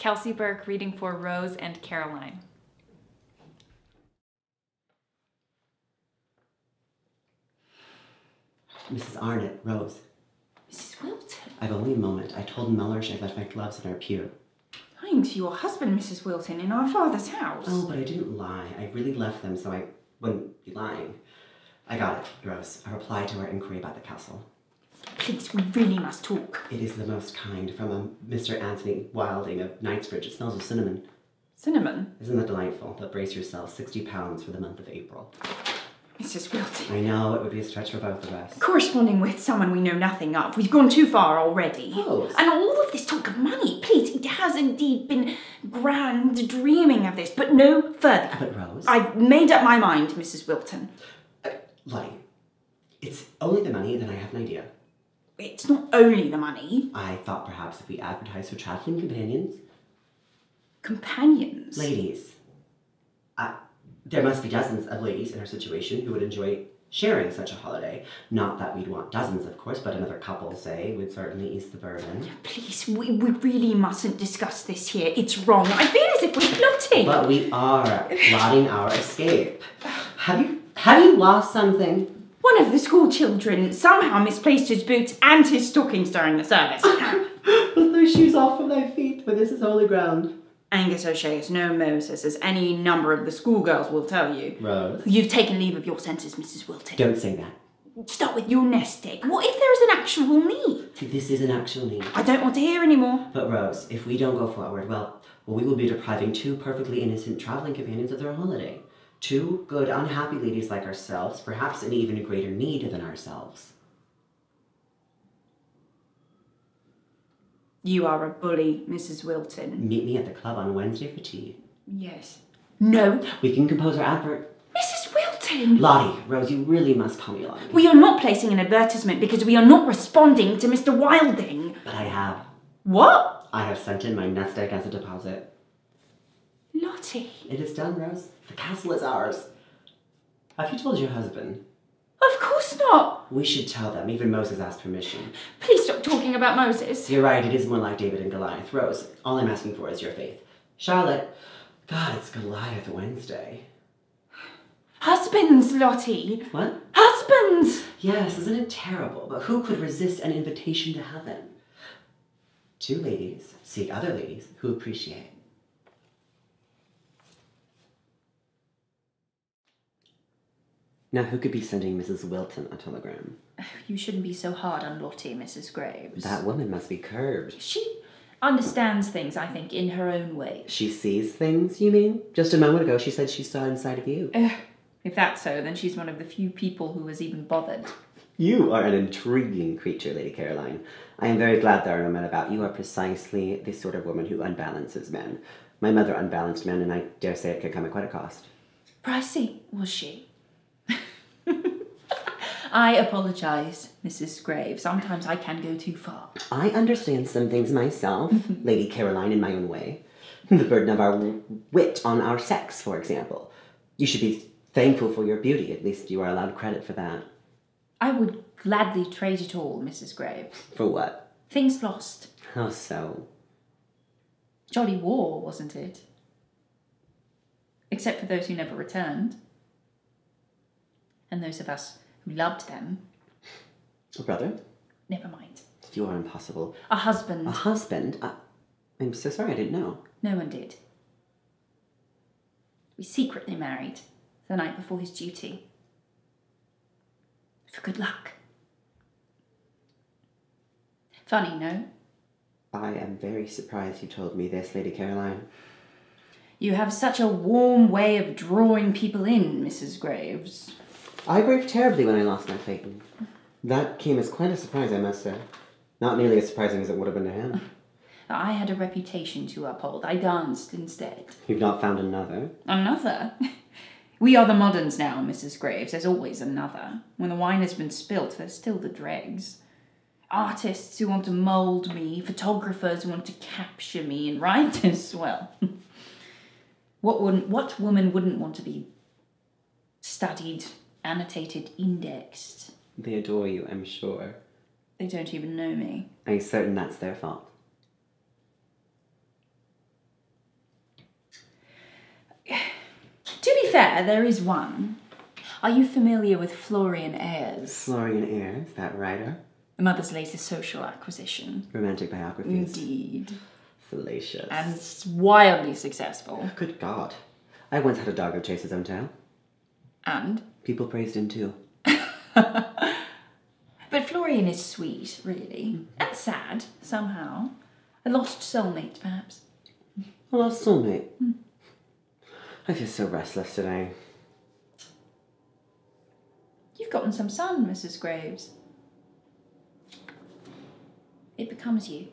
Kelsey Burke reading for Rose and Caroline. Mrs. Arnott, Rose. Mrs. Wilton? I've only a moment. I told Mellish I left my gloves in our pew. Lying to your husband, Mrs. Wilton, in our father's house. Oh, but I didn't lie. I really left them so I wouldn't be lying. I got it, Rose. A reply to our inquiry about the castle. Please, we really must talk. It is the most kind from a Mr. Anthony Wilding of Knightsbridge. It smells of cinnamon. Cinnamon? Isn't that delightful? But brace yourself, £60 for the month of April. Mrs. Wilton. I know, it would be a stretch for both of us. Corresponding with someone we know nothing of. We've gone too far already. Rose. And all of this talk of money, please, it has indeed been grand dreaming of this, but no further. But Rose... I've made up my mind, Mrs. Wilton. Lottie, it's only the money, then I have an idea. It's not only the money. I thought perhaps if we advertised for travelling companions... Companions? Ladies. There must be dozens of ladies in our situation who would enjoy sharing such a holiday. Not that we'd want dozens, of course, but another couple, say, would certainly ease the burden. Please, we really mustn't discuss this here. It's wrong. I feel as if we're plotting. But we are plotting our escape. Have you lost something? One of the school children somehow misplaced his boots and his stockings during the service. Put those shoes off from thy feet, for this is holy ground. Angus O'Shea is no Moses, as any number of the schoolgirls will tell you. Rose. You've taken leave of your senses, Mrs. Wilton. Don't say that. Start with your nest egg. What if there is an actual need? See, this is an actual need. I don't want to hear any more. But Rose, if we don't go forward, well, we will be depriving two perfectly innocent travelling companions of their holiday. Two good, unhappy ladies like ourselves, perhaps in even a greater need than ourselves. You are a bully, Mrs. Wilton. Meet me at the club on Wednesday for tea. Yes. No. We can compose our advert. Mrs. Wilton! Lottie, Rose, you really must call me Lottie. We are not placing an advertisement because we are not responding to Mr. Wilding. But I have. What? I have sent in my nest egg as a deposit. Lottie. It is done, Rose. The castle is ours. Have you told your husband? Of course not. We should tell them. Even Moses asked permission. Please stop talking about Moses. You're right. It is more like David and Goliath. Rose, all I'm asking for is your faith. Charlotte, God, it's Goliath Wednesday. Husbands, Lottie. What? Husbands! Yes, isn't it terrible? But who could resist an invitation to heaven? Two ladies seek other ladies who appreciate. Now, who could be sending Mrs. Wilton a telegram? You shouldn't be so hard on Lottie, Mrs. Graves. That woman must be curbed. She understands things, I think, in her own way. She sees things, you mean? Just a moment ago, she said she saw inside of you. If that's so, then she's one of the few people who has even bothered. You are an intriguing creature, Lady Caroline. I am very glad there are no men about. You are precisely the sort of woman who unbalances men. My mother unbalanced men, and I dare say it could come at quite a cost. Pricey, was she? I apologise, Mrs. Graves. Sometimes I can go too far. I understand some things myself, Lady Caroline, in my own way. The burden of our wit on our sex, for example. You should be thankful for your beauty. At least you are allowed credit for that. I would gladly trade it all, Mrs. Graves. For what? Things lost. How so? Jolly war, wasn't it? Except for those who never returned. And those of us who loved them. A brother? Never mind. You are impossible. A husband. A husband? I'm so sorry, I didn't know. No one did. We secretly married the night before his duty. For good luck. Funny, no? I am very surprised you told me this, Lady Caroline. You have such a warm way of drawing people in, Mrs. Graves. I grieved terribly when I lost my Clayton. That came as quite a surprise, I must say. Not nearly as surprising as it would have been to him. I had a reputation to uphold. I danced instead. You've not found another? Another? We are the moderns now, Mrs. Graves. There's always another. When the wine has been spilt, there's still the dregs. Artists who want to mould me, photographers who want to capture me, and writers, well... What woman wouldn't want to be studied, annotated, indexed? They adore you, I'm sure. They don't even know me. Are you certain that's their fault? fair, there is one. Are you familiar with Florian Ayres? Florian Ayres, that writer. The mother's latest social acquisition. Romantic biographies. Indeed. Salacious. And it's wildly successful. Good God. I once had a dog who chased his own tail. And? People praised him too. But Florian is sweet, really. And sad, somehow. A lost soulmate, perhaps. A lost soulmate. I feel so restless today. You've gotten some sun, Mrs. Graves. It becomes you.